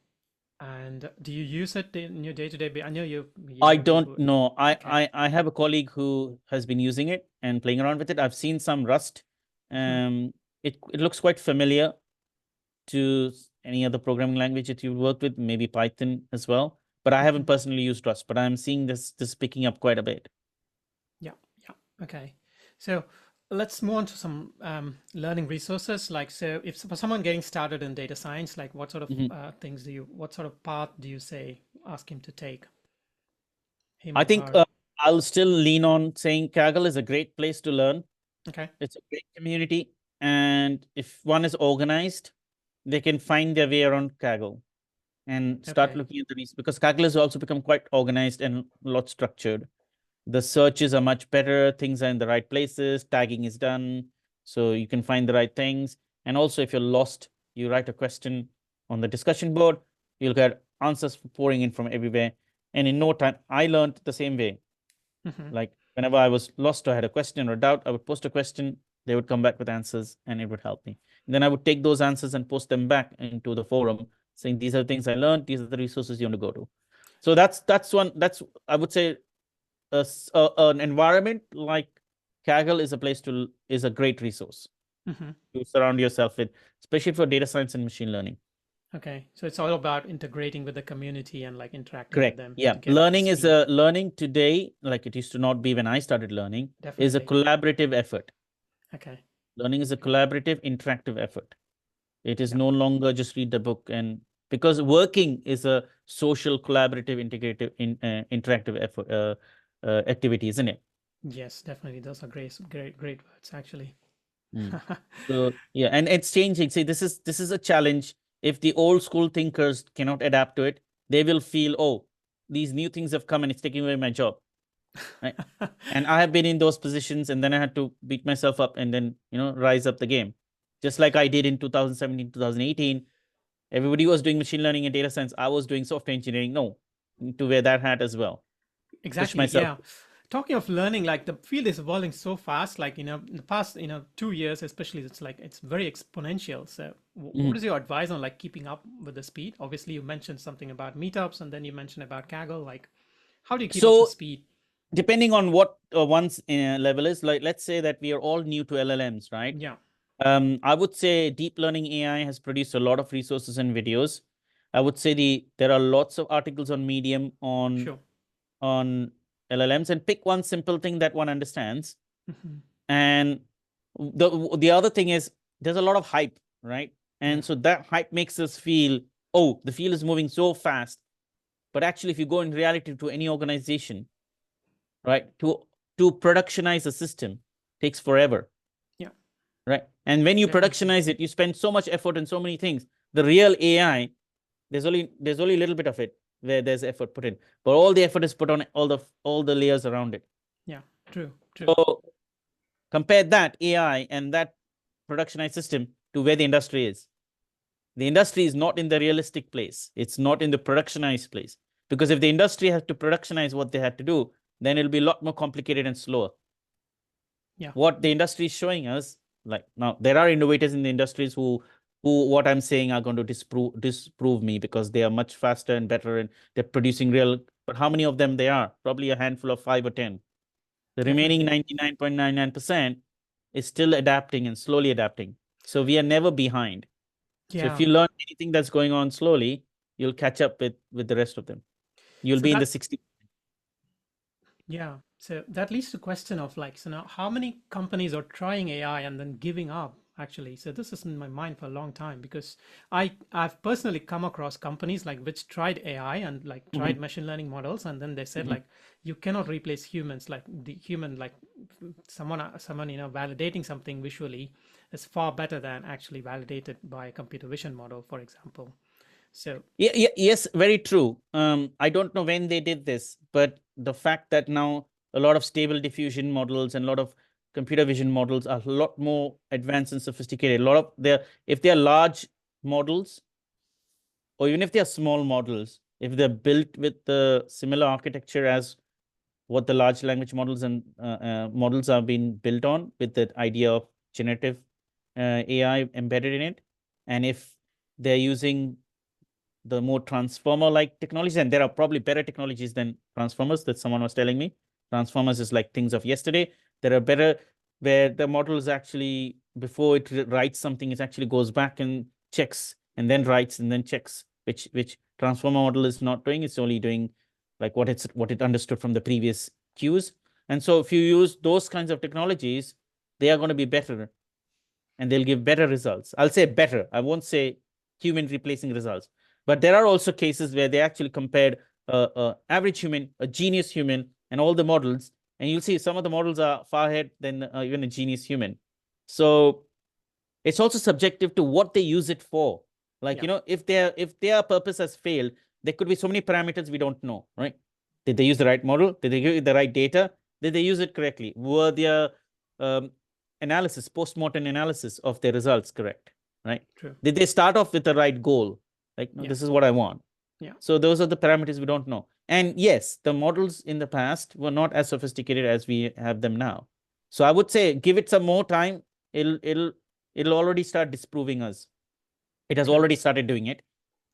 And do you use it in your day-to-day? I know you. I don't know. I have a colleague who has been using it and playing around with it. I've seen some Rust. It looks quite familiar to any other programming language that you've worked with, maybe Python as well. But I haven't personally used Rust, but I'm seeing this picking up quite a bit. Yeah. Okay. So let's move on to some learning resources. Like, so if for someone getting started in data science, like what sort of what sort of path do you ask him to take? I think I'll still lean on saying Kaggle is a great place to learn. Okay. It's a great community. And if one is organized, they can find their way around Kaggle and start looking at the research, because Kaggle has also become quite organized and a lot structured. The searches are much better. Things are in the right places. Tagging is done. So you can find the right things. And also, if you're lost, you write a question on the discussion board, you'll get answers pouring in from everywhere. And in no time, I learned the same way. Like whenever I was lost or had a question or doubt, I would post a question, they would come back with answers and it would help me. And then I would take those answers and post them back into the forum saying, these are the things I learned. These are the resources you want to go to. So that's I would say, an environment like Kaggle is a great resource to surround yourself with, especially for data science and machine learning. Okay, so it's all about integrating with the community and like interacting Correct. with them. Yeah, learning today, like it used to not be when I started learning, is a collaborative effort. Okay. Learning is a collaborative, interactive effort. It is no longer just read the book, and because working is a social, collaborative, integrative, interactive effort activity, isn't it? Yes, definitely. Those are great words, actually. So yeah, and it's changing. See, this is a challenge. If the old school thinkers cannot adapt to it, they will feel, oh, these new things have come and it's taking away my job. Right? And I have been in those positions, and then I had to beat myself up and then rise up the game. Just like I did in 2017, 2018. Everybody was doing machine learning and data science. I was doing software engineering. No, to wear that hat as well. Exactly. Yeah. Talking of learning, like the field is evolving so fast, like, in the past, 2 years, especially, it's very exponential. So what is your advice on like keeping up with the speed? Obviously, you mentioned something about meetups, and then you mentioned about Kaggle. Like, how do you keep up the speed? depending on what one's level is, like let's say that we are all new to LLMs, right? Yeah. I would say deep learning AI has produced a lot of resources and videos. I would say there are lots of articles on Medium Sure. on LLMs, and pick one simple thing that one understands. Hmm. And the other thing is there's a lot of hype, right? Yeah. And so that hype makes us feel, oh, the field is moving so fast. But actually, if you go in reality to any organization, right, to productionize a system takes forever. Yeah. Right. And when you Definitely. productionize it, you spend so much effort and so many things. The real AI, there's only a little bit of it where there's effort put in, but all the effort is put on all the layers around it. Yeah. True. True. So compare that AI and that productionized system to where the industry is. The industry is not in the realistic place. It's not in the productionized place. Because if the industry has to productionize what they had to do, then it'll be a lot more complicated and slower. Yeah. What the industry is showing us, like now, there are innovators in the industries who what I'm saying are going to disprove me because they are much faster and better and they're producing real. But how many of them they are? Probably a handful of 5 or 10. The remaining Definitely. 99.99% is still adapting and slowly adapting. So we are never behind. So if Yeah. you learn anything that's going on slowly, you'll catch up with the rest of them. You'll So be in the that 60. Yeah, so that leads to question of like, so now how many companies are trying AI and then giving up actually? So this is in my mind for a long time because I've personally come across companies like which tried AI and like Mhm, tried machine learning models and then they said mhm. like you cannot replace humans, like the human like someone validating something visually is far better than actually validated by a computer vision model, for example. So Yes, very true. I don't know when they did this, but the fact that now a lot of stable diffusion models and a lot of computer vision models are a lot more advanced and sophisticated. A lot of if they're large models, or even if they are small models, if they're built with the similar architecture as what the large language models and models are being built on, with the idea of generative AI embedded in it, and if they're using the more transformer like technologies, and there are probably better technologies than transformers that someone was telling me. Transformers is like things of yesterday. There are better where the model is actually, before it writes something, it actually goes back and checks and then writes and then checks, which transformer model is not doing. It's only doing like what it understood from the previous cues. And so if you use those kinds of technologies, they are going to be better and they'll give better results. I'll say better. I won't say human replacing results. But there are also cases where they actually compared average human, a genius human, and all the models, and you'll see some of the models are far ahead than even a genius human. So it's also subjective to what they use it for. Like, yeah, if their purpose has failed, there could be so many parameters we don't know, right? Did they use the right model? Did they give you the right data? Did they use it correctly? Were their um, analysis, post-mortem analysis of their results correct, right? true. Did they start off with the right goal? Like, no, Yeah, this is what I want. yeah, So those are the parameters we don't know. And yes, the models in the past were not as sophisticated as we have them now. So I would say give it some more time. It'll already start disproving us. It has true. already started doing it.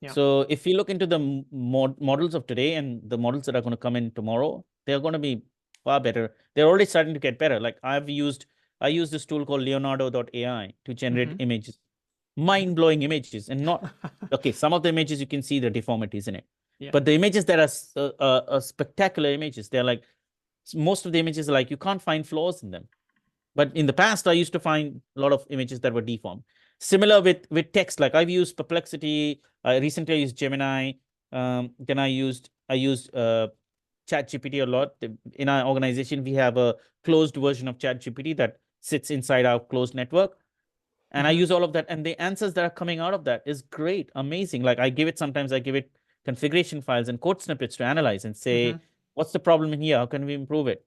Yeah. So if you look into the models of today and the models that are going to come in tomorrow, they're going to be far better. They're already starting to get better. Like I use this tool called Leonardo.ai to generate Mm-hmm. images, mind-blowing images, and not okay. Some of the images you can see the deformities in it, Yeah. but the images that are spectacular images, they're like most of the images are like you can't find flaws in them. But in the past, I used to find a lot of images that were deformed. Similar with text, like I've used Perplexity. Recently, I used Gemini. Then I used ChatGPT a lot. In our organization, we have a closed version of ChatGPT that sits inside our closed network, and I Mm-hmm. use all of that. And the answers that are coming out of that is great, amazing. Like I give it configuration files and code snippets to analyze and Mm-hmm. say, what's the problem in here? How can we improve it?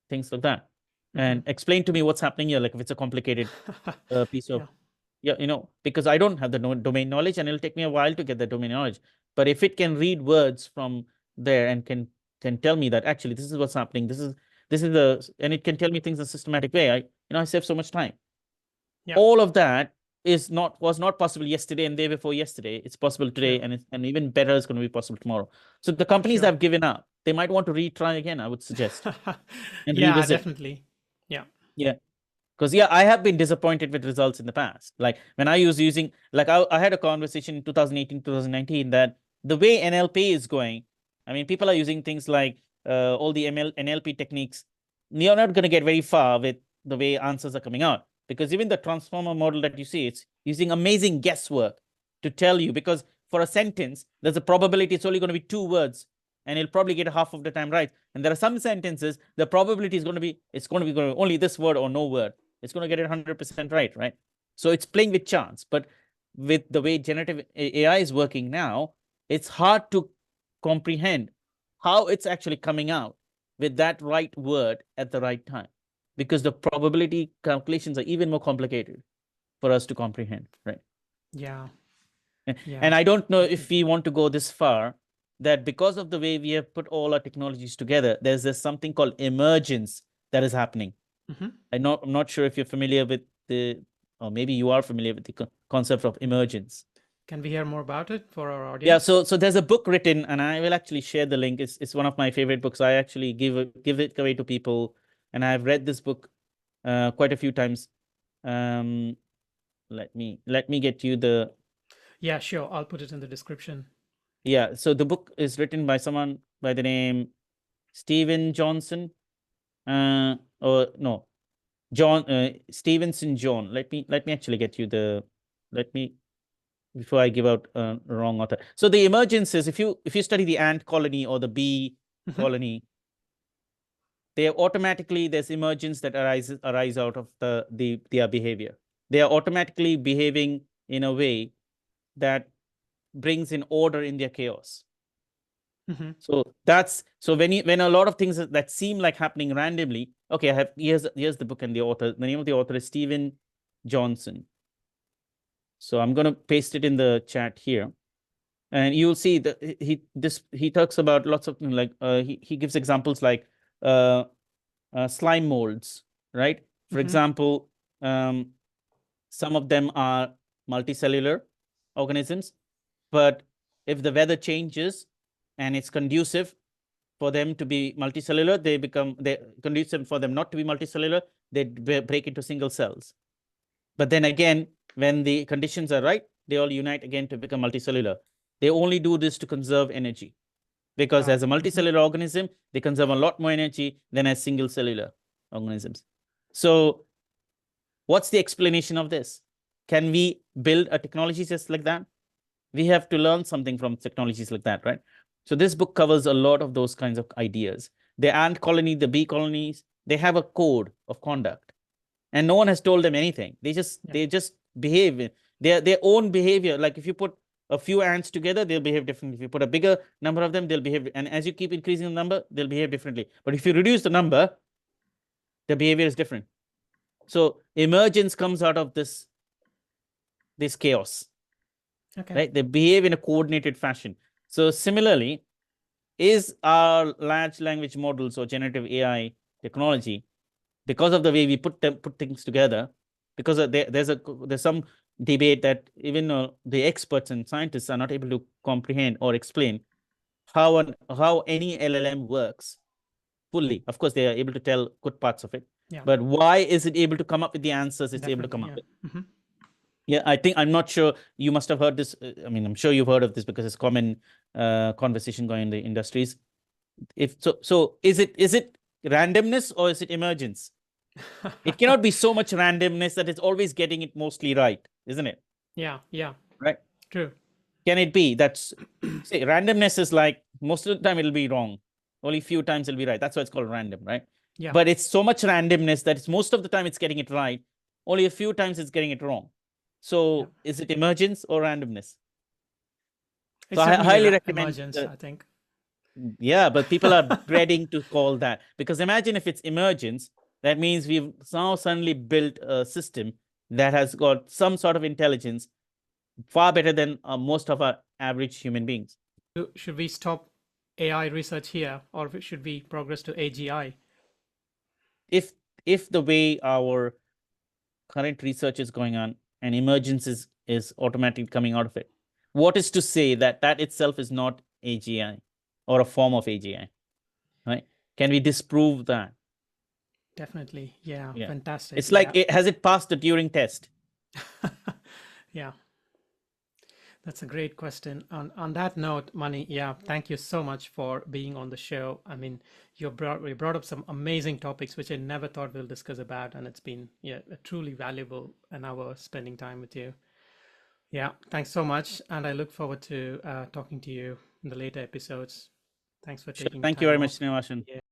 Things like that, Mm-hmm. and explain to me what's happening here. Like if it's a complicated piece of, Yeah. yeah, because I don't have the domain knowledge, and it'll take me a while to get the domain knowledge. But if it can read words from there and can tell me that actually this is what's happening, and it can tell me things in a systematic way, I save so much time. Yeah. All of that was not possible yesterday and day before yesterday. It's possible today, True. and even better is going to be possible tomorrow. So the companies Sure. have given up. they might want to retry again, I would suggest, and Yeah, revisit. definitely. Yeah. Yeah. Because yeah, I have been disappointed with results in the past. Like when I was using, like I had a conversation in 2018, 2019 that the way NLP is going, I mean, people are using things like all the NLP techniques. You're not going to get very far with the way answers are coming out, because even the transformer model that you see, it's using amazing guesswork to tell you, because for a sentence, there's a probability it's only going to be 2 words, and it'll probably get half of the time right. And there are some sentences, the probability is going to be, it's going to be only this word or no word. It's going to get it 100% right? So it's playing with chance. But with the way generative AI is working now, it's hard to comprehend how it's actually coming out with that right word at the right time, because the probability calculations are even more complicated for us to comprehend, right? Yeah. Yeah. And I don't know if Definitely. we want to go this far, that because of the way we have put all our technologies together, there's this something called emergence that is happening. I'm not sure if you're familiar with the, or maybe you are familiar with the concept of emergence. Can we hear more about it for our Yeah, audience? so there's a book written, and I will actually share the link. It's one of my favorite books. I actually give it away to people, and I've read this book quite a few times. Um, let me get you the, Yeah, sure. I'll put it in the description. yeah. So the book is written by someone by the name Steven Johnson, or no, John Stevenson John. Let me actually get you the, let me, before I give out wrong author. So the emergence is, if you study the ant colony or the bee colony, they automatically, there's emergence that arise out of their behavior. They are automatically behaving in a way that brings in order in their chaos. So that's, so when a lot of things that seem like happening randomly, okay, I have, here's the book and the author. The name of the author is Steven Johnson. So I'm going to paste it in the chat here, and you'll see that he talks about lots of things, like he gives examples like uh, slime molds, right? For example, some of them are multicellular organisms, but if the weather changes and it's conducive for them to be multicellular, they conducive for them not to be multicellular, they break into single cells. But then again, when the conditions are right, they all unite again to become multicellular. They only do this to conserve energy, because as a multicellular organism, they conserve a lot more energy than as single cellular organisms. So what's the explanation of this? Can we build a technology just like that? We have to learn something from technologies like that, right? So this book covers a lot of those kinds of ideas. The ant colony, the bee colonies, they have a code of conduct, and no one has told them anything. They just behave their own behavior. Like if you put a few ants together, they'll behave differently. If you put a bigger number of them, they'll behave, and as you keep increasing the number, they'll behave differently. But if you reduce the number, the behavior is different. So emergence comes out of this chaos, right? They behave in a coordinated fashion. So similarly, is our large language models or generative AI technology, because of the way we put things together, because there's some debate that even the experts and scientists are not able to comprehend or explain how any LLM works fully. Of course, they are able to tell good parts of it, but why is it able to come up with the answers it's able to come up with? Yeah, I'm not sure. You must have heard this. I mean, I'm sure you've heard of this because it's common conversation going in the industries. If so is it randomness or is it emergence? It cannot be so much randomness that it's always getting it mostly right, isn't it? Yeah. Right? True. Can it be that's, say, randomness is like most of the time it'll be wrong. Only few times it'll be right. That's why it's called random, right? Yeah. But it's so much randomness that it's most of the time it's getting it right. Only a few times it's getting it wrong. So is it emergence or randomness? It's So I highly definitely recommend emergence, I think. yeah, but people are dreading to call that, because imagine if it's emergence, that means we've now suddenly built a system that has got some sort of intelligence far better than most of our average human beings. Should we stop AI research here, or should we progress to AGI? If the way our current research is going on and emergence is automatically coming out of it, what is to say that that itself is not AGI or a form of AGI? right? Can we disprove that? Definitely. Yeah. Yeah. Fantastic. It's like, has it passed the Turing test? Yeah. That's a great question. On that note, Mani, yeah, thank you so much for being on the show. I mean, we brought up some amazing topics which I never thought we'll discuss about, and it's been a truly valuable an hour spending time with you. Yeah, thanks so much, and I look forward to talking to you in the later episodes. Thanks for Sure. taking Thank you time very off. much, Srinivasan. Yeah.